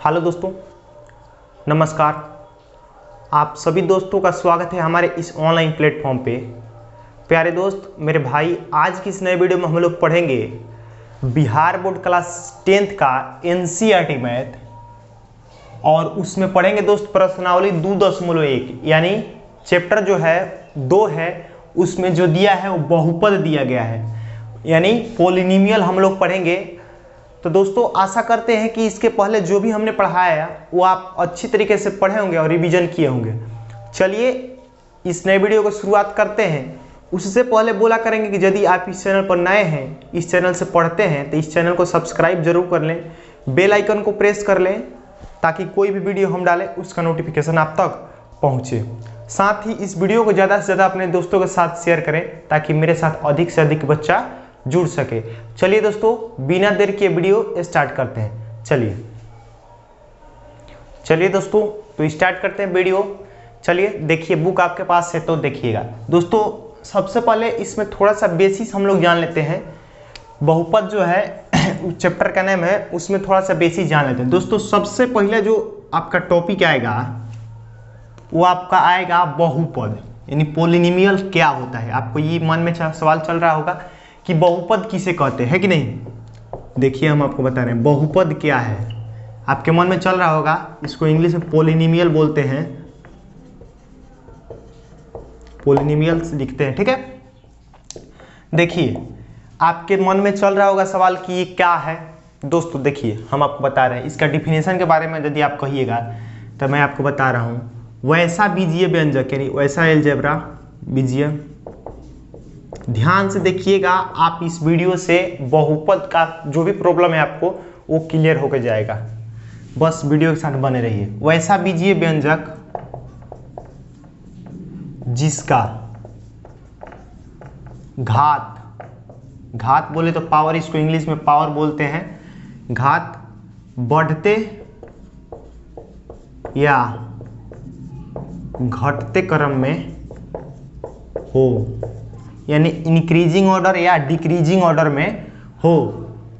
Hello दोस्तों, नमस्कार। आप सभी दोस्तों का स्वागत है हमारे इस ऑनलाइन प्लेटफॉर्म पे। प्यारे दोस्त, मेरे भाई, आज की इस नए वीडियो में हम लोग पढ़ेंगे बिहार बोर्ड क्लास 10th का एनसीईआरटी मैथ, और उसमें पढ़ेंगे दोस्त प्रश्नावली 2.1, यानी चैप्टर जो है 2 है, उसमें जो दिया है वो बहुपद दिया गया है, यानी पॉलिनोमियल हम लोग पढ़ेंगे। तो दोस्तों, आशा करते हैं कि इसके पहले जो भी हमने पढ़ाया वो आप अच्छी तरीके से पढ़े होंगे और रिवीजन किए होंगे। चलिए इस नए वीडियो को शुरुआत करते हैं। उससे पहले बोला करेंगे कि यदि आप इस चैनल पर नए हैं, इस चैनल से पढ़ते हैं, तो इस चैनल को सब्सक्राइब जरूर कर लें, बेल आइकन को प्रेस कर लें, ताकि कोई भी वीडियो हम डालें उसका नोटिफिकेशन आप तक पहुँचे। साथ ही इस वीडियो को ज़्यादा से ज़्यादा अपने दोस्तों के साथ शेयर करें, ताकि मेरे साथ अधिक से अधिक बच्चा जुड़ सके। चलिए दोस्तों, बिना देर के वीडियो स्टार्ट करते हैं। चलिए दोस्तों, तो स्टार्ट करते हैं वीडियो। चलिए देखिए, बुक आपके पास है तो देखिएगा। दोस्तों, सबसे पहले इसमें थोड़ा सा बेसिस हम लोग जान लेते हैं। बहुपद जो है चैप्टर का नाम है, उसमें थोड़ा सा बेसिस जान लेते हैं। दोस्तों, सबसे पहले जो आपका टॉपिक आएगा वो आपका आएगा बहुपद, यानी पॉलिनोमियल क्या होता है। आपको ये मन में सवाल चल रहा होगा कि बहुपद किसे कहते हैं, कि नहीं। देखिए, हम आपको बता रहे हैं बहुपद क्या है। आपके मन में चल रहा होगा, इसको इंग्लिश में पॉलिनोमियल बोलते हैं, पॉलिनोमियल लिखते हैं, ठीक है। देखिए, आपके मन में चल रहा होगा सवाल कि ये क्या है। दोस्तों देखिए, हम आपको बता रहे हैं इसका डिफिनेशन के बारे में। यदि आप कहिएगा तो मैं आपको बता रहा हूँ, वैसा बीजीय व्यंजक, यानी वैसा अलजेब्रा बीजीय। ध्यान से देखिएगा, आप इस वीडियो से बहुपद का जो भी प्रॉब्लम है आपको वो क्लियर होकर जाएगा। बस वीडियो के साथ बने रहिए। वैसा बीजीय व्यंजक जिसका घात बोले तो पावर, इसको इंग्लिश में पावर बोलते हैं, घात बढ़ते या घटते क्रम में हो, यानी इंक्रीजिंग ऑर्डर या डिक्रीजिंग ऑर्डर में हो,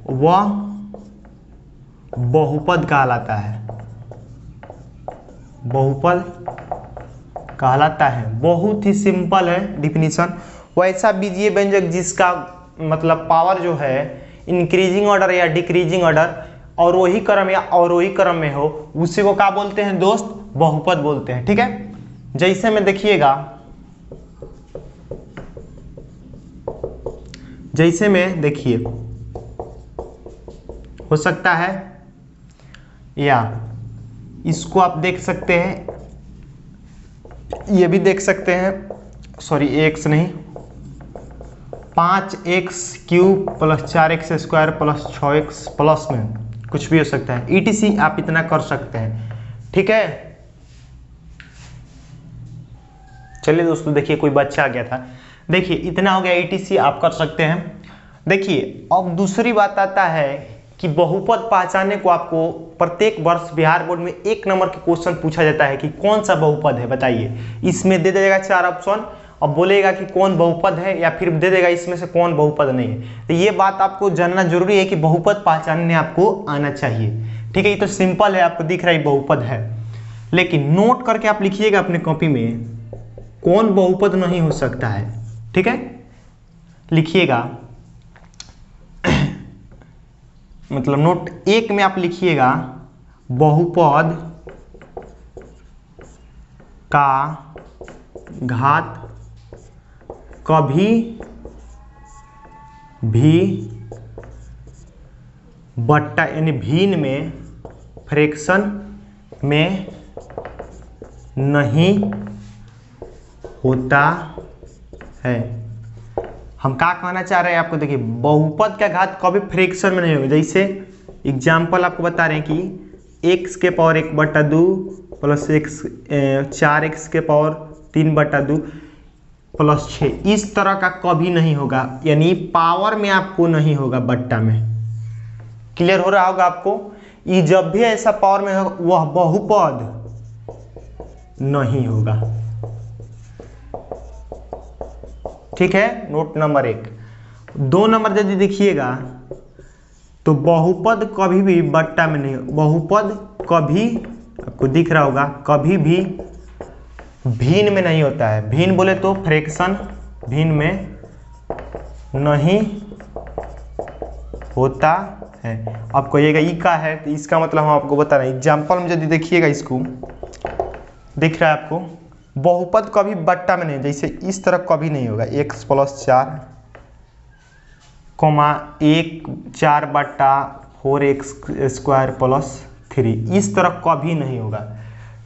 वह बहुपद कहलाता है। बहुपद कहलाता है। बहुत ही सिंपल है डिफिनीशन। वैसा बीजीय व्यंजक जिसका मतलब पावर जो है इंक्रीजिंग ऑर्डर या डिक्रीजिंग ऑर्डर और वही क्रम या अवरोही क्रम में हो, उसी को क्या बोलते हैं दोस्त? बहुपद बोलते हैं, ठीक है। जैसे में देखिएगा, जैसे में देखिए, हो सकता है, या इसको आप देख सकते हैं, ये भी देख सकते हैं, सॉरी x नहीं, 5x³ + 4x² + 6x प्लस में कुछ भी हो सकता है, ETC आप इतना कर सकते हैं, ठीक है। चलिए दोस्तों, देखिए कोई बच्चा आ गया था, देखिए इतना हो गया, ETC आप कर सकते हैं। देखिए, अब दूसरी बात आता है कि बहुपद पहचानने को आपको प्रत्येक वर्ष बिहार बोर्ड में 1 नंबर के क्वेश्चन पूछा जाता है कि कौन सा बहुपद है, बताइए। इसमें दे देगा 4 ऑप्शन, अब बोलेगा कि कौन बहुपद है, या फिर दे देगा इसमें से कौन बहुपद नहीं है। तो ये बात आपको जानना जरूरी है कि बहुपद पहचानने आपको आना चाहिए, ठीक है। ये तो सिंपल है, आपको दिख रहा है बहुपद है, लेकिन नोट करके आप लिखिएगा अपने कॉपी में कौन बहुपद नहीं हो सकता है, ठीक है। लिखिएगा, मतलब नोट 1 में आप लिखिएगा, बहुपद का घात कभी भी बट्टा, यानी भिन्न में, फ्रैक्शन में नहीं होता है। हम क्या कहना चाह रहे हैं आपको, देखिए, बहुपद का घात कभी फ्रैक्शन में नहीं होगा। जैसे एग्जाम्पल आपको बता रहे हैं कि x⁴ + x 4x⁴ + 6, इस तरह का कभी नहीं होगा, यानी पावर में आपको नहीं होगा, बट्टा में। क्लियर हो रहा होगा आपको। ये जब भी ऐसा पावर में होगा वह बहुपद नहीं होगा, ठीक है। Note number 1। 2 नंबर यदि देखिएगा तो बहुपद कभी भी बट्टा में नहीं, बहुपद कभी, आपको दिख रहा होगा, कभी भी भिन्न में नहीं होता है। भिन्न बोले तो फ्रैक्शन, भिन्न में नहीं होता है। आप कहिएगा ई का है, तो इसका मतलब हम आपको बता रहे हैं। एग्जाम्पल में यदि देखिएगा, इसको दिख रहा है आपको, बहुपद कभी बट्टा में नहीं, जैसे इस तरह कभी नहीं होगा। x + 4, 1 4 बट्टा 4x² + 3, इस तरह कभी नहीं होगा।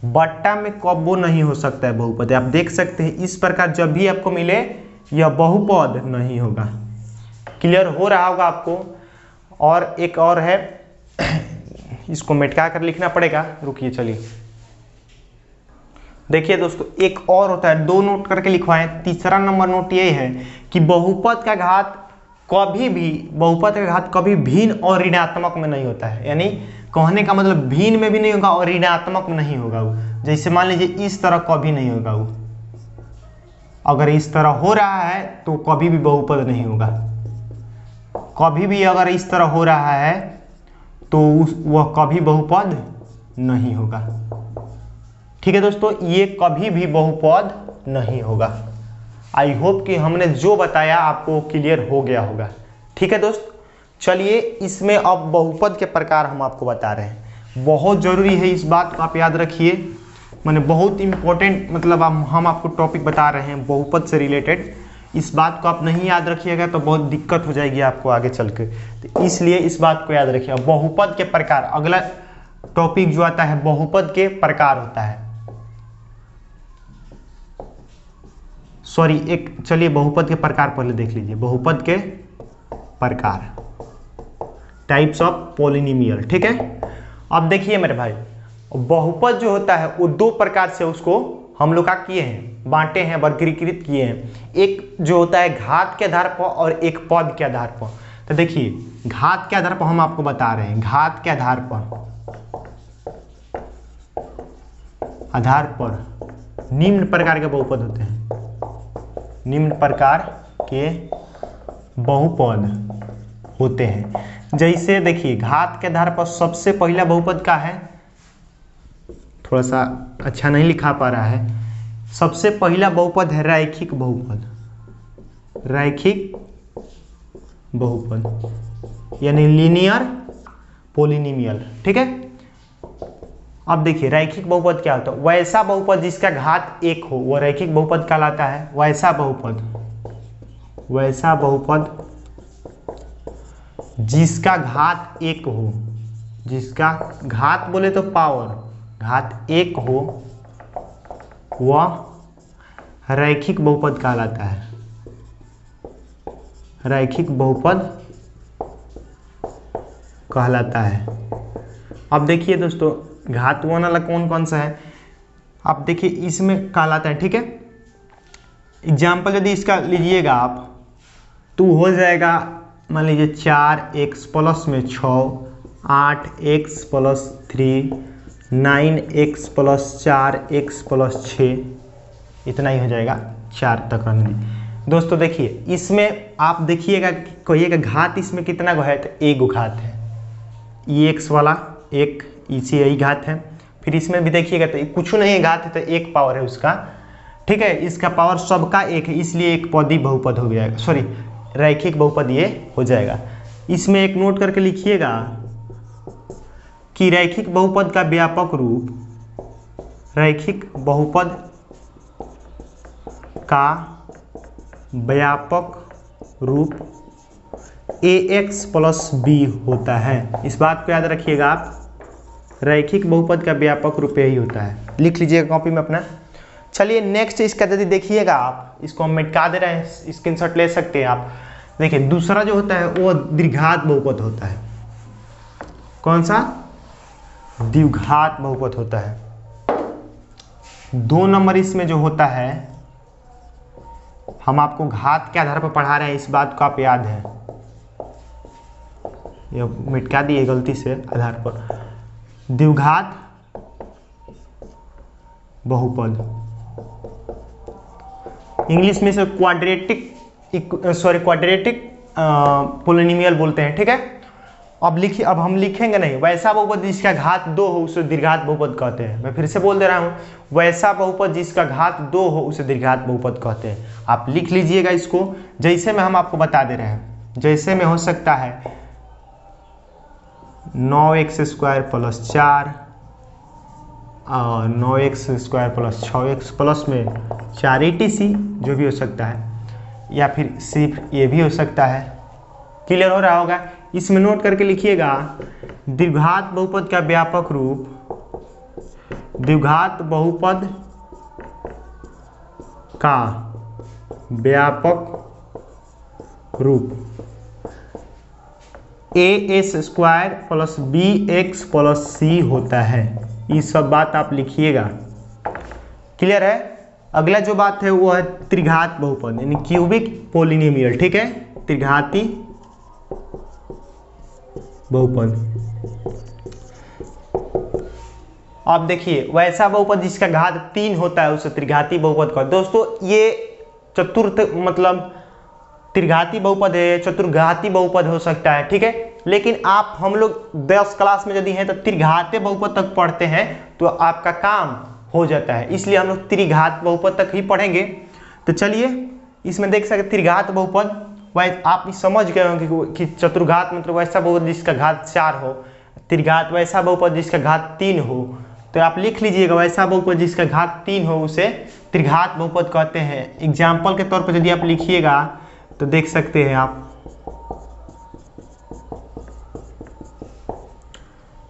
बट्टा में कब वो नहीं हो सकता है बहुपद। आप देख सकते हैं इस प्रकार जब भी आपको मिले यह बहुपद नहीं होगा। क्लियर हो रहा होगा आपको। और एक और है, इसको मिटा कर लिखना पड़ेगा, रुकिए चलिए। देखिए दोस्तों, एक और होता है, 2 नोट करके लिखवाएं। तीसरा नंबर नोट ये है कि बहुपद का घात कभी भी, बहुपद का घात कभी भिन्न और ऋणात्मक में नहीं होता है। यानी कहने का मतलब भिन्न में भी नहीं होगा और ऋणात्मक में नहीं होगा वो। जैसे मान लीजिए इस तरह कभी नहीं होगा वो, अगर इस तरह हो रहा है तो कभी भी बहुपद नहीं होगा। कभी भी अगर इस तरह हो रहा है तो वह कभी बहुपद नहीं होगा। ठीक है दोस्तों, ये कभी भी बहुपद नहीं होगा। आई होप कि हमने जो बताया आपको क्लियर हो गया होगा। ठीक है दोस्त, चलिए इसमें अब बहुपद के प्रकार हम आपको बता रहे हैं। बहुत ज़रूरी है, इस बात को आप याद रखिए। मैंने बहुत इंपॉर्टेंट, मतलब हम आपको टॉपिक बता रहे हैं बहुपद से रिलेटेड। इस बात को आप नहीं याद रखिएगा तो बहुत दिक्कत हो जाएगी आपको आगे चल के। तो इसलिए इस बात को याद रखिए। बहुपद के प्रकार, अगला टॉपिक जो आता है बहुपद के प्रकार होता है। सॉरी, एक चलिए बहुपद के प्रकार पहले देख लीजिए। बहुपद के प्रकार, टाइप्स ऑफ पॉलिनोमियल। ठीक है, अब देखिए मेरे भाई, बहुपद जो होता है वो 2 प्रकार से उसको हम लोग क्या किए हैं, बांटे हैं, वर्गीकृत किए हैं। एक जो होता है घात के आधार पर और एक पद के आधार पर। तो देखिए घात के आधार पर हम आपको बता रहे हैं। घात के आधार पर निम्न प्रकार के बहुपद होते हैं। निम्न प्रकार के बहुपद होते हैं। जैसे देखिए घात के आधार पर सबसे पहला बहुपद का है, थोड़ा सा अच्छा नहीं लिखा पा रहा है। सबसे पहला बहुपद है रैखिक बहुपद। रैखिक बहुपद यानी लीनियर पॉलिनोमियल। ठीक है, अब देखिए रैखिक बहुपद क्या होता है। वैसा बहुपद जिसका घात 1 हो वह रैखिक बहुपद कहलाता है। वैसा बहुपद जिसका घात 1 हो, जिसका घात बोले तो पावर, घात 1 हो, वह रैखिक बहुपद कहलाता है। रैखिक बहुपद कहलाता है। अब देखिए दोस्तों, घातवन वाला कौन कौन सा है, आप देखिए इसमें कहलाता है। ठीक है, एग्जाम्पल यदि इसका लीजिएगा आप तो हो जाएगा, मान लीजिए 4x प्लस में 6, 8x + 3, 9x + 4x + 6, इतना ही हो जाएगा 4 तक रहने। दोस्तों देखिए इसमें आप देखिएगा, कहिएगा घात इसमें कितना गो है, तो 1 गो घात है। ये x वाला एक इसी यही घात है। फिर इसमें भी देखिएगा तो कुछ नहीं घात है, तो 1 पावर है उसका। ठीक है, इसका पावर सबका 1 है, इसलिए एक पदी बहुपद हो जाएगा, सॉरी रैखिक बहुपद ये हो जाएगा। इसमें एक नोट करके लिखिएगा कि रैखिक बहुपद का व्यापक रूप, रैखिक बहुपद का व्यापक रूप ax + b होता है। इस बात को याद रखिएगा आप, रैखिक बहुपद का व्यापक रूप यही होता है। लिख लीजिएगा कॉपी में अपना। चलिए नेक्स्ट इसका यदि देखिएगा आप, इसको हम मिटा दे रहे हैं, स्क्रीनशॉट ले सकते हैं आप। देखिए दूसरा जो होता है वो द्विघात बहुपद होता है। कौन सा? द्विघात बहुपद होता है। 2 नंबर इसमें जो होता है, हम आपको घात के आधार पर पढ़ा रहे हैं, इस बात को आप याद है, ये मिटा दिए गलती से आधार पर। द्विघात बहुपद इंग्लिश में से क्वाड्रेटिक पॉलिनोमियल बोलते हैं। ठीक है, अब लिखिए, अब हम लिखेंगे नहीं, वैसा बहुपद जिसका घात 2 हो उसे द्विघात बहुपद कहते हैं। मैं फिर से बोल दे रहा हूँ, वैसा बहुपद जिसका घात 2 हो उसे द्विघात बहुपद कहते हैं। आप लिख लीजिएगा इसको, जैसे में हम आपको बता दे रहे हैं। जैसे में हो सकता है 9x² प्लस 4 और 9x² प्लस 6x प्लस में 4 etc जो भी हो सकता है, या फिर सिर्फ ये भी हो सकता है। क्लियर हो रहा होगा? इसमें नोट करके लिखिएगा, द्विघात बहुपद का व्यापक रूप, द्विघात बहुपद का व्यापक रूप as² plus bx plus c होता है। ये सब बात आप लिखिएगा। क्लियर है? अगला जो बात है वो है त्रिघात बहुपद यानी क्यूबिक पोलिनोमियल। ठीक है, त्रिघाती बहुपद। अब देखिए, वैसा बहुपद जिसका घात 3 होता है उसे त्रिघाती बहुपद कहते हैं। दोस्तों ये चतुर्थ मतलब त्रिघाती बहुपद है, चतुर्घाती बहुपद हो सकता है। ठीक है, लेकिन आप हम लोग 10 क्लास में यदि हैं तो त्रिघाती बहुपद तक पढ़ते हैं तो आपका काम हो जाता है, इसलिए हम लोग त्रिघात बहुपद तक ही पढ़ेंगे। तो चलिए इसमें देख सकते त्रिघात बहुपद, आप समझ गए होंगे कि चतुर्घात मतलब वैसा बहुपद जिसका घात 4 हो, त्रिघात वैसा बहुपद जिसका घात 3 हो। तो आप लिख लीजिएगा, वैसा बहुपद जिसका घात 3 हो उसे त्रिघात बहुपद कहते हैं। एग्जाम्पल के तौर पर यदि आप लिखिएगा तो देख सकते हैं आप,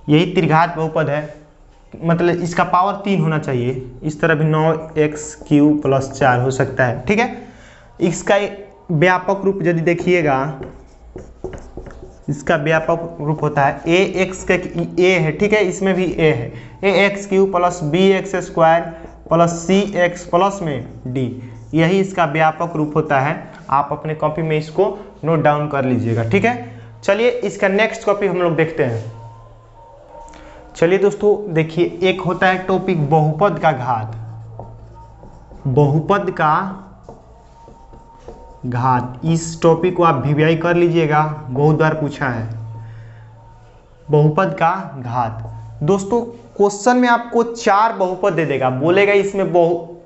यही त्रिघात बहुपद है, मतलब इसका पावर 3 होना चाहिए। इस तरह भी 9x³ प्लस 4 हो सकता है। ठीक है, इसका व्यापक रूप यदि देखिएगा, इसका व्यापक रूप होता है ax का a है। ठीक है, इसमें भी a है, ax³ plus bx² plus cx plus में d, यही इसका व्यापक रूप होता है। आप अपने कॉपी में इसको नोट डाउन कर लीजिएगा। ठीक है, चलिए इसका नेक्स्ट कॉपी हम लोग देखते हैं। चलिए दोस्तों देखिए, एक होता है टॉपिक बहुपद का घात, बहुपद का घात। इस टॉपिक को आप VVI कर लीजिएगा, बहुत बार पूछा है बहुपद का घात। दोस्तों क्वेश्चन में आपको 4 बहुपद दे देगा, बोलेगा इसमें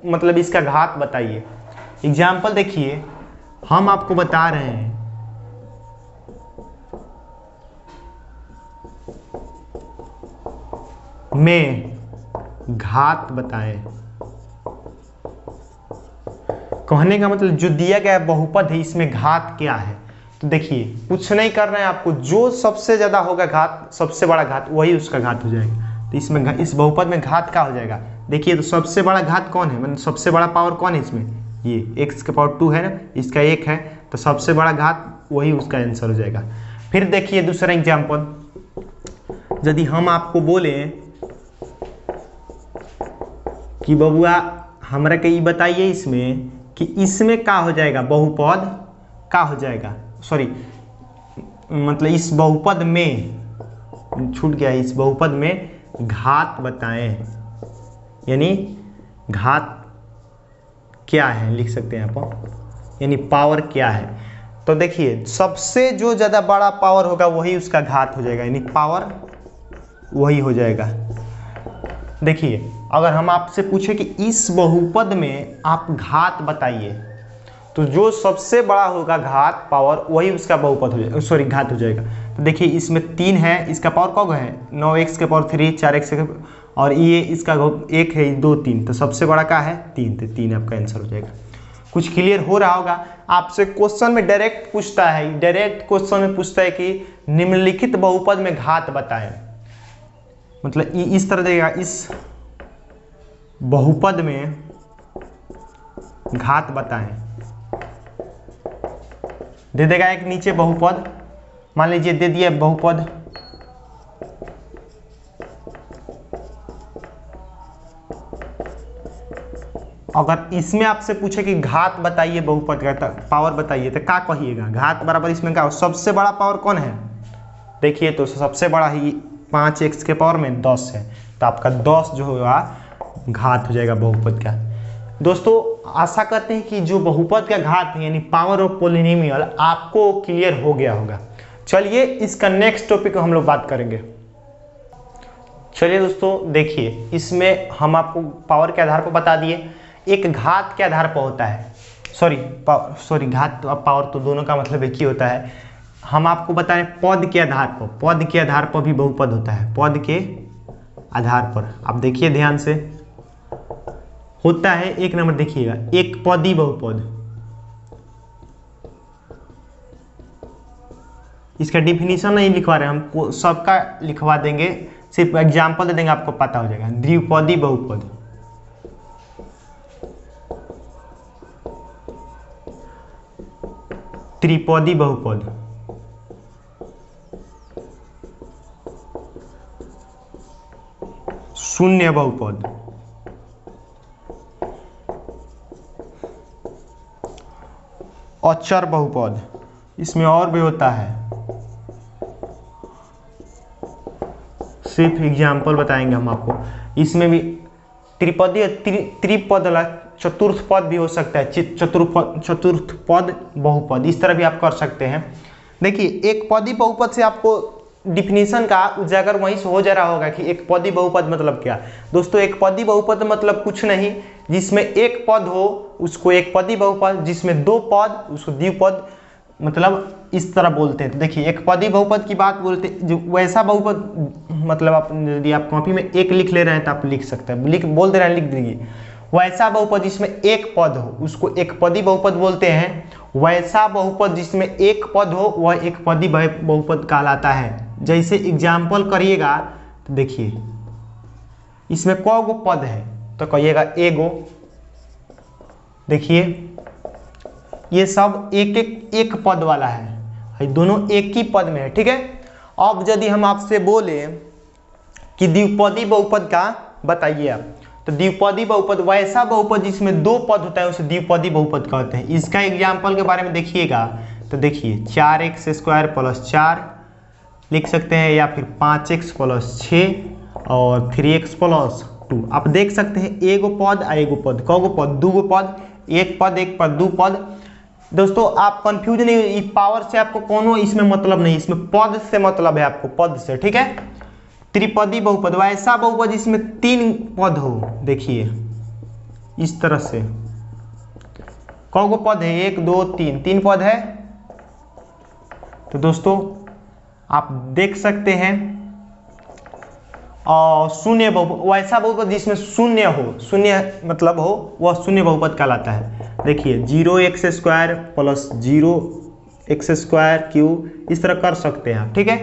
मतलब इसका घात बताइए। एग्जाम्पल देखिए, हम आपको बता रहे हैं में घात बताएं। कहने का मतलब जो दिया गया बहुपद है इसमें घात क्या है। तो देखिए कुछ नहीं करना है आपको, जो सबसे ज्यादा होगा घात, सबसे बड़ा घात, वही उसका घात हो जाएगा। तो इसमें इस बहुपद में घात क्या हो जाएगा, देखिए तो सबसे बड़ा घात कौन है, मतलब सबसे बड़ा पावर कौन है इसमें, ये x के पावर 2 है ना, इसका 1 है, तो सबसे बड़ा घात वही उसका आंसर हो जाएगा। फिर देखिए दूसरा एग्जाम्पल, यदि हम आपको बोले कि बबुआ हमरा के ये बताइए इसमें कि इसमें क्या हो जाएगा, बहुपद क्या हो जाएगा, सॉरी मतलब इस बहुपद में छूट गया, इस बहुपद में घात बताएं, यानी घात क्या है लिख सकते हैं आप, यानी पावर क्या है। तो देखिए सबसे जो ज़्यादा बड़ा पावर होगा वही उसका घात हो जाएगा, यानी पावर वही हो जाएगा। देखिए अगर हम आपसे पूछे कि इस बहुपद में आप घात बताइए, तो जो सबसे बड़ा होगा घात पावर वही उसका बहुपद हो जाएगा, सॉरी घात हो जाएगा। तो देखिए इसमें 3 है, इसका पावर कौन है 9x के पावर 3, 4x के, और ये इसका 1 है, 2 3, तो सबसे बड़ा क्या है 3, तो 3 आपका आंसर हो जाएगा। कुछ क्लियर हो रहा होगा। आपसे क्वेश्चन में डायरेक्ट पूछता है, डायरेक्ट क्वेश्चन में पूछता है कि निम्नलिखित बहुपद में घात बताएं, मतलब इस तरह देगा, इस बहुपद में घात बताएं, दे देगा एक नीचे बहुपद, मान लीजिए दे दिया बहुपद अगर इसमें आपसे पूछे कि घात बताइए बहुपद का, पावर बताइए, तो क्या कहिएगा, घात बराबर इसमें क्या, सबसे बड़ा पावर कौन है, देखिए तो सबसे बड़ा ही 5x के पावर में 10 है, तो आपका 10 जो होगा घात हो जाएगा बहुपद का। दोस्तों आशा करते हैं कि जो बहुपद का घात है यानी पावर ऑफ पोलिनोमियल आपको क्लियर हो गया होगा। चलिए इसका नेक्स्ट टॉपिक हम लोग बात करेंगे। चलिए दोस्तों देखिए, इसमें हम आपको पावर के आधार पर बता दिए, एक घात के आधार पर होता है, सॉरी घात और पावर तो दोनों का मतलब एक ही होता है। हम आपको बताएं पद के आधार पर, पद के आधार पर भी बहुपद होता है, पद के आधार पर। आप देखिए ध्यान से, होता है एक नंबर देखिएगा, एक पदी बहुपद। इसका डिफिनीशन नहीं लिखवा रहे हम, सबका लिखवा देंगे, सिर्फ एग्जाम्पल दे देंगे, आपको पता हो जाएगा। द्विपदी बहुपद, त्रिपदी बहुपद, शून्य बहुपद, अचर बहुपद, इसमें और भी होता है, सिर्फ एग्जाम्पल बताएंगे हम आपको। इसमें भी त्रिपदी त्रिपद वाला चतुर्थ पद भी हो सकता है, चतुर्थ पद बहुपद, इस तरह भी आप कर सकते हैं। देखिए एक पदी बहुपद से आपको डिफिनीशन का उजागर वहीं से हो जा रहा होगा कि एक पदी बहुपद मतलब क्या। दोस्तों एक पदी बहुपद मतलब कुछ नहीं, जिसमें एक पद हो उसको एक पदी बहुपद, जिसमें दो पद उसको द्विपद, मतलब इस तरह बोलते हैं। तो देखिए एक पदी बहुपद की बात बोलते हैं, जो वैसा बहुपद मतलब आप यदि आप कॉपी में एक लिख ले रहे हैं तो आप लिख सकते हैं, बोल दे रहे हैं लिख दीजिए। वैसा बहुपद जिसमें एक पद हो उसको एक पदी बहुपद बोलते हैं। वैसा बहुपद जिसमें एक पद हो वह एक पदी बहुपद कहलाता है। जैसे एग्जाम्पल करिएगा तो देखिए इसमें कौ गो पद है, तो कहिएगा एगो। देखिए ये सब एक पद वाला है, दोनों एक ही पद में है, ठीक है। अब यदि हम आपसे बोले कि द्विपदी बहुपद का बताइए आप, तो द्विपदी बहुपद वैसा बहुपद जिसमें दो पद होता है उसे द्विपदी बहुपद कहते हैं। इसका एग्जाम्पल के बारे में देखिएगा तो देखिए 4x² + 4 लिख सकते हैं, या फिर 5x + 6 और 3x + 2। आप देख सकते हैं एगो पद आ एगो पद, कगो पद, दूगो पद, एक पद दू पद। दोस्तों आप कंफ्यूज नहीं, पावर से आपको कोनो इसमें मतलब नहीं, इसमें पद से मतलब है आपको, पद से, ठीक है। त्रिपदी बहुपद वैसा बहुपद जिसमें तीन पद हो, देखिए इस तरह से, कौगो पद है, 1 2 3, तीन पद है। तो दोस्तों आप देख सकते हैं, और शून्य बहुपद वैसा बहुपद जिसमें शून्य हो, शून्य मतलब हो, वह शून्य बहुपद कहलाता है। देखिए 0x² + 0x²³ इस तरह कर सकते हैं आप, ठीक है।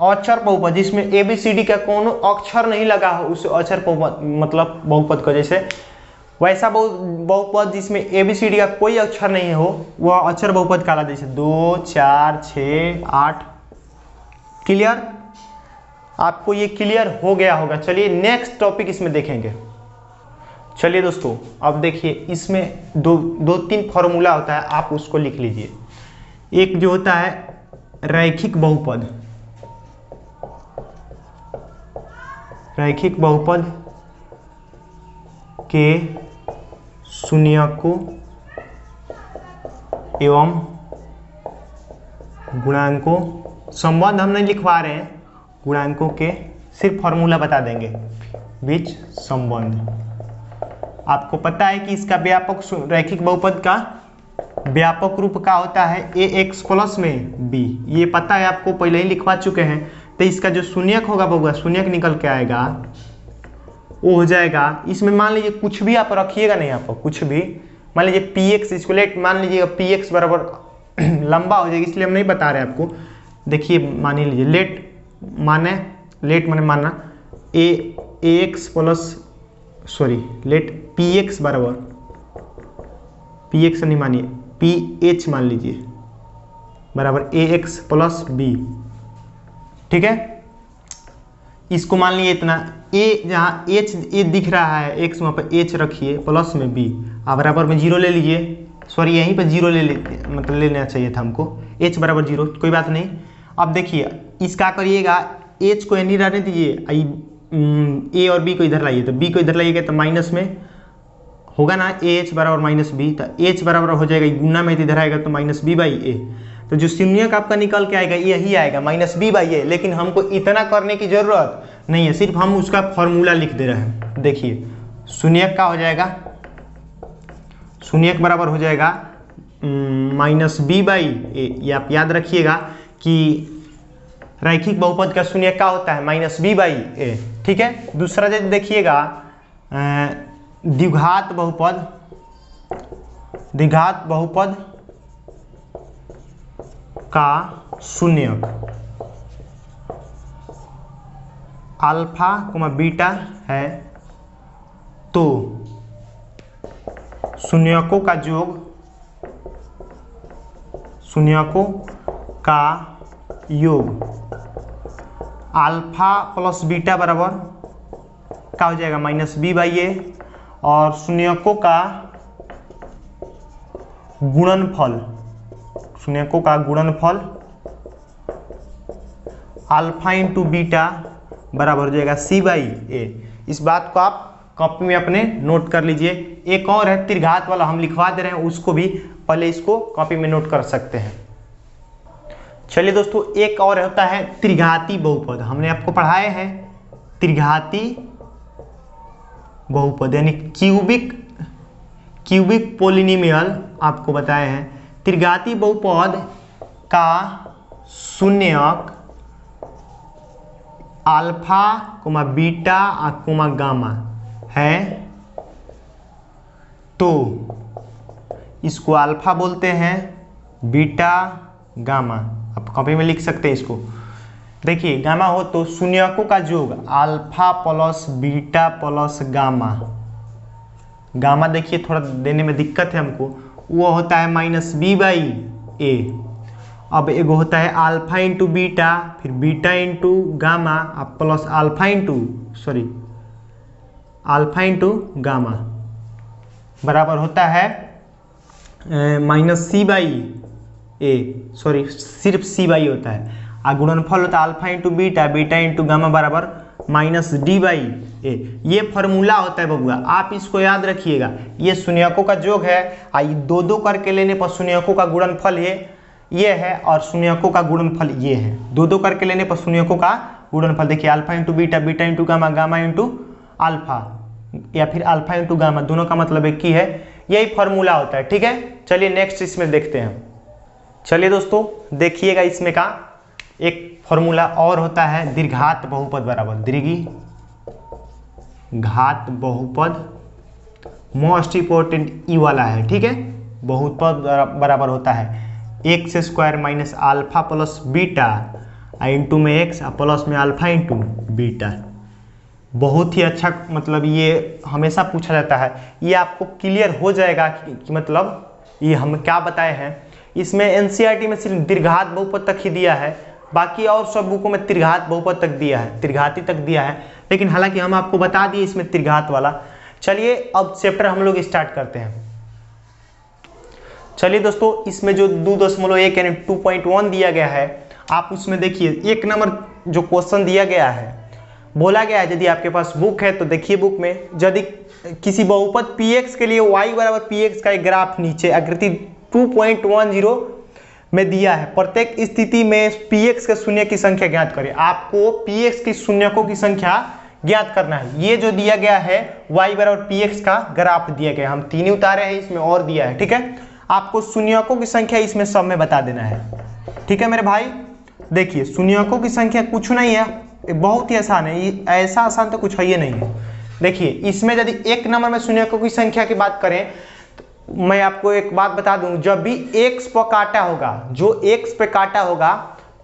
अक्षर बहुपद जिसमें ABCD का कोनो अक्षर नहीं लगा हो उसे अक्षर मतलब बहुपद का, जैसे वैसा बहुपद जिसमें ABCD का कोई अक्षर नहीं हो वह अक्षर बहुपद कहलाता है, जैसे 2 4 6 8। क्लियर, आपको ये क्लियर हो गया होगा। चलिए नेक्स्ट टॉपिक इसमें देखेंगे। चलिए दोस्तों अब देखिए इसमें दो तीन फॉर्मूला होता है, आप उसको लिख लीजिए। एक जो होता है रैखिक बहुपद, रैखिक बहुपद के शून्यकों एवं गुणांकों, संबंध हम नहीं लिखवा रहे हैं, गुणांकों के सिर्फ फॉर्मूला बता देंगे, बीच संबंध। आपको पता है कि इसका व्यापक रैखिक बहुपद का व्यापक रूप का होता है ax + में b, ये पता है आपको, पहले ही लिखवा चुके हैं। तो इसका जो शून्यक होगा बहुपद, शून्यक निकल के आएगा, वो हो जाएगा, इसमें मान लीजिए कुछ भी आप रखिएगा नहीं, आपको कुछ भी मान लीजिए px इक्वलेट, मान लीजिएगा px बराबर लंबा हो जाएगा, इसलिए हम नहीं बता रहे आपको। देखिए मान लीजिए लेट माने मानना लेट px बराबर, px नहीं मानिए ph मान लीजिए बराबर ax + b, ठीक है। इसको मान लीजिए इतना a, जहाँ h a दिख रहा है x, वहाँ पर h रखिए, प्लस में b, आप बराबर में 0 ले लीजिए, सॉरी यहीं पर 0 मतलब लेना चाहिए था हमको, h बराबर 0, कोई बात नहीं। अब देखिए इसका करिएगा, h को नहीं रहने दीजिए, a और b को इधर लाइए, तो b को इधर लाइएगा तो माइनस में होगा ना, ah बराबर -b, तो h बराबर हो जाएगा, गुना में इधर आएगा तो -b/a। तो जो शून्यक आपका निकल के आएगा यही आएगा -b/a। लेकिन हमको इतना करने की जरूरत नहीं है, सिर्फ हम उसका फॉर्मूला लिख दे रहे हैं। देखिए शून्यक का हो जाएगा, शून्यक बराबर हो जाएगा -b/a। ये आप याद रखिएगा कि रैखिक बहुपद का शून्यक का होता है -b/a। ठीक है। दूसरा यदि देखिएगा द्विघात बहुपद, द्विघात बहुपद का शून्यक अल्फा कोमा बीटा है तो शून्यकों का योग, शून्यकों का योग अल्फा प्लस बीटा बराबर क्या हो जाएगा -b/a। और शून्यकों का गुणनफल, शून्यकों का गुणनफल अल्फा इंटू बीटा बराबर हो जाएगा c/a। इस बात को आप कॉपी में अपने नोट कर लीजिए। एक और है त्रिघात वाला, हम लिखवा दे रहे हैं, उसको भी पहले इसको कॉपी में नोट कर सकते हैं। चलिए दोस्तों, एक और होता है त्रिघाती बहुपद। हमने आपको पढ़ाए हैं त्रिघाती बहुपद यानी क्यूबिक पोलिनोमियल आपको बताए हैं। त्रिघाती बहुपद का शून्यक alpha comma beta comma gamma है तो इसको अल्फा बोलते हैं, बीटा गामा आप कॉपी में लिख सकते हैं इसको। देखिए गामा हो तो शून्यकों का योग alpha plus beta plus gamma. Gamma देखिए थोड़ा देने में दिक्कत है हमको, वो होता है -b/a। अब एगो होता है अल्फा इंटू बीटा, फिर beta into gamma plus alpha into gamma बराबर होता है -c/a, सॉरी सिर्फ c/a होता है। और गुणनफल होता है alpha into beta, beta into gamma बराबर -d/a। ये फॉर्मूला होता है बबुआ, आप इसको याद रखिएगा। ये शून्यकों का योग है, आई दो करके लेने पर शून्यकों का गुणनफल ये है और शून्यकों का गुणनफल ये है। दो करके लेने पर शून्यकों का गुणनफल देखिए alpha into beta, beta into gamma, gamma into alpha या फिर अल्फा इंटू गामा, दोनों का मतलब एक ही है। यही फॉर्मूला होता है। ठीक है, चलिए नेक्स्ट इसमें देखते हैं। चलिए दोस्तों देखिएगा, इसमें का एक फॉर्मूला और होता है द्विघात बहुपद बराबर, द्विघात बहुपद मोस्ट इंपोर्टेंट ई वाला है। ठीक है, बहुपद बराबर होता है x² minus alpha plus beta into में x प्लस में अल्फा इंटू बीटा। बहुत ही अच्छा, मतलब ये हमेशा पूछा जाता है। ये आपको क्लियर हो जाएगा कि मतलब ये हम क्या बताए हैं। इसमें एनसीईआरटी में सिर्फ द्विघात बहुपद तक ही दिया है, बाकी और सब बुकों में त्रिघात बहुपद तक दिया है, त्रिघाती तक दिया है, लेकिन हालांकि हम आपको बता दिए इसमें त्रिघात वाला। चलिए अब चैप्टर हम लोग स्टार्ट करते हैं। चलिए दोस्तों, इसमें जो 2.1 यानी 2.1 दिया गया है, आप उसमें देखिए 1 नंबर जो क्वेश्चन दिया गया है, बोला गया है यदि आपके पास बुक है तो देखिए बुक में, यदि किसी बहुपद px के लिए y बराबर px का एक ग्राफ नीचे आकृति 2.10 में दिया है, प्रत्येक स्थिति में px के शून्य की संख्या ज्ञात करें। आपको px की शून्यकों की संख्या ज्ञात करना है। ये जो दिया गया है y बराबर px का ग्राफ दिया गया, हम 3 ही उतारे हैं, इसमें और दिया है। ठीक है, आपको शून्यकों की संख्या इसमें सब में बता देना है। ठीक है मेरे भाई, देखिए शून्यकों की संख्या कुछ नहीं है, बहुत ही आसान है, ऐसा आसान तो कुछ है ही नहीं है। देखिए इसमें यदि 1 नंबर में शून्यकों की संख्या की बात करें तो मैं आपको एक बात बता दूं, जब भी x पर काटा होगा, जो x पे काटा होगा,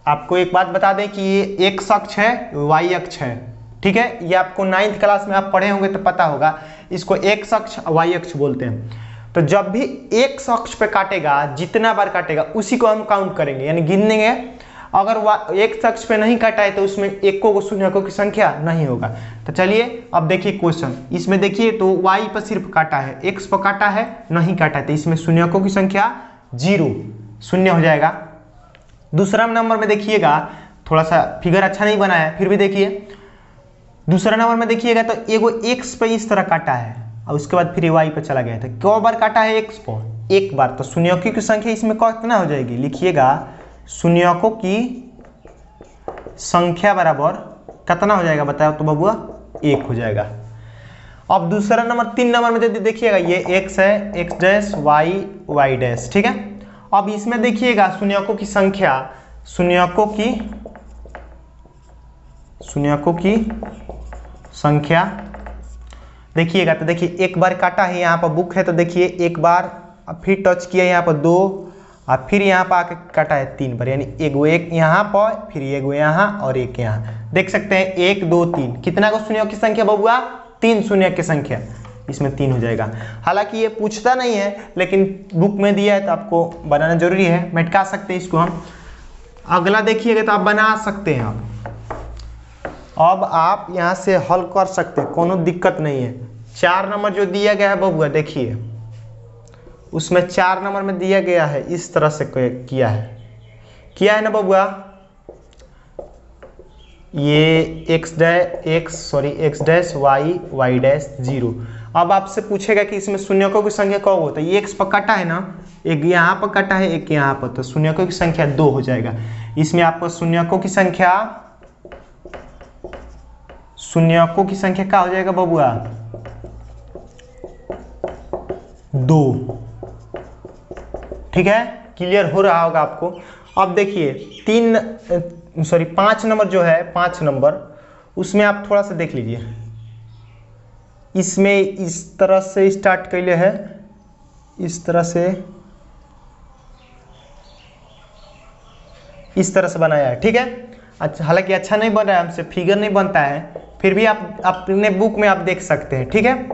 आपको एक बात बता दें कि ये x अक्ष है, y अक्ष है। ठीक है, ये आपको 9th क्लास में आप पढ़े होंगे तो पता होगा, इसको x अक्ष y अक्ष बोलते हैं। तो जब भी x अक्ष पे काटेगा, जितना बार काटेगा उसी को हम काउंट करेंगे, यानी गिनेंगे। अगर x अक्ष पे नहीं काटा है तो उसमें एको को शून्यकों की संख्या नहीं होगा। तो चलिए अब देखिए क्वेश्चन, इसमें देखिए तो y पर सिर्फ काटा है, x पर काटा है नहीं काटा है, तो इसमें शून्यकों की संख्या 0 शून्य हो जाएगा। दूसरा नंबर में देखिएगा, थोड़ा सा फिगर अच्छा नहीं बना है, फिर भी देखिए दूसरा नंबर में देखिएगा तो एगो x पे इस तरह काटा है और उसके बाद फिर y पर चला गया था। क्यों बार काटा है x पर? एक बार। तो शून्यकों की संख्या इसमें कितना हो जाएगी, लिखिएगा शून्यकों की संख्या बराबर कितना हो जाएगा बताओ तो बबुआ 1 हो जाएगा। अब दूसरा नंबर 3 नंबर में देखिएगा ये x है, x डैश y डैश, ठीक है। अब इसमें देखिएगा शून्यकों की संख्या, शून्यकों की संख्या देखिएगा तो देखिए एक बार काटा है यहाँ पर बुक है तो देखिए एक बार, अब फिर टच किया यहाँ पर 2 और फिर यहाँ पर आके काटा है 3 बार, यानी एक यहाँ पर, फिर एगो यहाँ और एक यहाँ। देख सकते हैं 1 2 3 कितना को शून्य की संख्या बबुआ 3 शून्य की संख्या, इसमें 3 हो जाएगा। हालांकि ये पूछता नहीं है लेकिन बुक में दिया है तो आपको बनाना जरूरी है, मिटा सकते हैं इसको हम। अगला देखिएगा तो आप बना सकते हैं। अब आप यहाँ से हल कर सकते हैं, कोनो दिक्कत नहीं है। 4 नंबर जो दिया गया है बबुआ देखिए उसमें 4 नंबर में दिया गया है इस तरह से किया है ना बबुआ, ये x डैश y डैश 0। अब आपसे पूछेगा कि इसमें शून्यकों की संख्या कब होता है, ये x पर कटा है ना, एक यहाँ पर कटा है एक यहाँ पर, तो शून्यकों की संख्या 2 हो जाएगा। इसमें आपको शून्यकों की संख्या क्या हो जाएगा बबुआ 2, ठीक है। क्लियर हो रहा होगा आपको। अब देखिए 5 नंबर जो है, 5 नंबर उसमें आप थोड़ा सा देख लीजिए, इसमें इस तरह से स्टार्ट कैले है, इस तरह से बनाया है, ठीक है। अच्छा, हालांकि अच्छा नहीं बन रहा है, हमसे फिगर नहीं बनता है, फिर भी आप अपने बुक में आप देख सकते हैं, ठीक है।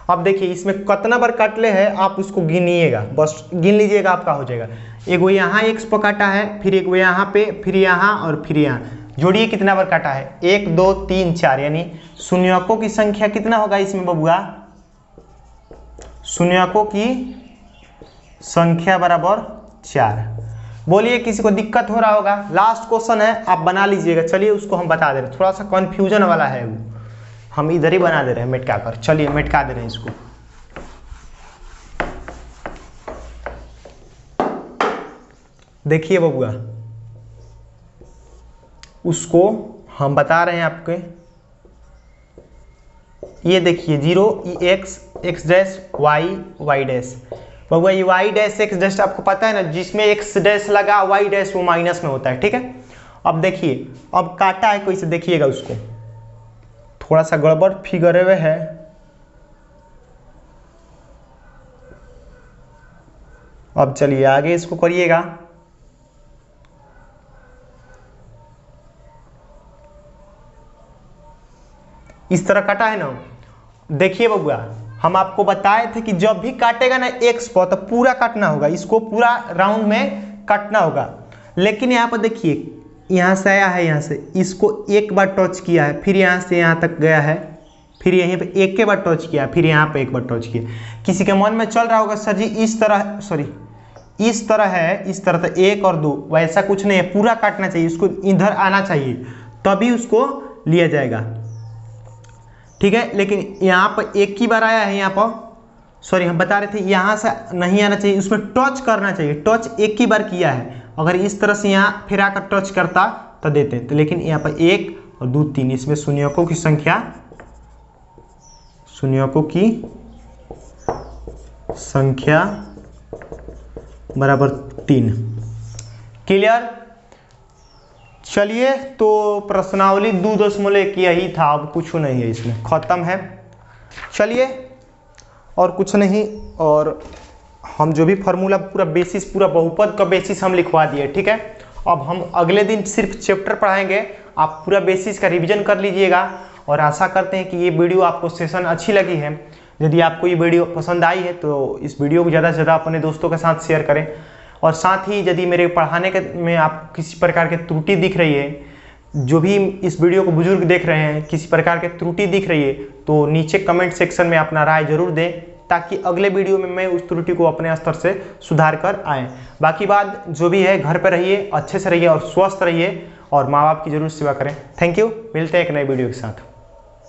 अब देखिए इसमें कितना बार काटले है आप उसको गिनिएगा, बस गिन लीजिएगा आपका हो जाएगा। एगो यहाँ x पर काटा है, फिर एगो यहाँ पे, फिर यहाँ और फिर यहाँ, जोड़िए कितना बार काटा है 1 2 3 4, यानी शून्यकों की संख्या कितना होगा इसमें बबुआ, शून्यकों की संख्या बराबर 4। बोलिए किसी को दिक्कत हो रहा होगा। लास्ट क्वेश्चन है, आप बना लीजिएगा। चलिए उसको हम बता दे रहे हैं, थोड़ा सा कंफ्यूजन वाला है वो, हम इधर ही बना दे रहे हैं मिटका कर। चलिए मिटका दे रहे हैं इसको। देखिए बबुआ उसको हम बता रहे हैं आपके, ये देखिए 0 x डैश y डैश बबुआ, ये y डैश x डैश आपको पता है ना, जिसमें x डैश लगा y डैश वो माइनस में होता है, ठीक है। अब देखिए अब काटा है कैसे, देखिएगा उसको, थोड़ा सा गड़बड़ फिगर हुए है। अब चलिए आगे इसको करिएगा। इस तरह काटा है ना, देखिए बबुआ हम आपको बताए थे कि जब भी काटेगा ना x पर तो पूरा काटना होगा, इसको पूरा राउंड में काटना होगा। लेकिन यहाँ पर देखिए यहाँ से आया है, यहाँ से इसको एक बार टच किया है, फिर यहाँ से यहाँ तक गया है, फिर यहीं पे एक के बार टच किया, फिर यहाँ पे एक बार टच किया। किसी के मन में चल रहा होगा सर जी इस तरह, सॉरी इस तरह है, इस तरह तो 1 और 2, वैसा कुछ नहीं है, पूरा काटना चाहिए, उसको इधर आना चाहिए तभी उसको लिया जाएगा, ठीक है। लेकिन यहाँ पर एक ही बार आया है, यहाँ पर सॉरी हम बता रहे थे यहाँ से नहीं आना चाहिए, उसमें टच करना चाहिए, टच एक ही बार किया है। अगर इस तरह से यहाँ फिर आकर टच करता तो देते, तो लेकिन यहाँ पर 1 और 2 3, इसमें शून्यकों की संख्या बराबर 3। क्लियर। चलिए तो प्रश्नावली 2.1 यही था, अब कुछ नहीं है इसमें, खत्म है। चलिए और कुछ नहीं, और हम जो भी फार्मूला पूरा बेसिस, पूरा बहुपद का बेसिस हम लिखवा दिए, ठीक है। अब हम अगले दिन सिर्फ चैप्टर पढ़ाएंगे, आप पूरा बेसिस का रिवीजन कर लीजिएगा। और आशा करते हैं कि ये वीडियो आपको सेशन अच्छी लगी है। यदि आपको ये वीडियो पसंद आई है तो इस वीडियो को ज़्यादा से ज़्यादा अपने दोस्तों के साथ शेयर करें। और साथ ही यदि मेरे पढ़ाने के में आप किसी प्रकार की त्रुटि दिख रही है, जो भी इस वीडियो को बुजुर्ग देख रहे हैं, किसी प्रकार की त्रुटि दिख रही है तो नीचे कमेंट सेक्शन में अपना राय जरूर दें, ताकि अगले वीडियो में मैं उस त्रुटि को अपने स्तर से सुधार कर आएँ। बाकी बात जो भी है, घर पर रहिए, अच्छे से रहिए और स्वस्थ रहिए, और माँ बाप की जरूर सेवा करें। थैंक यू, मिलते हैं एक नए वीडियो के साथ।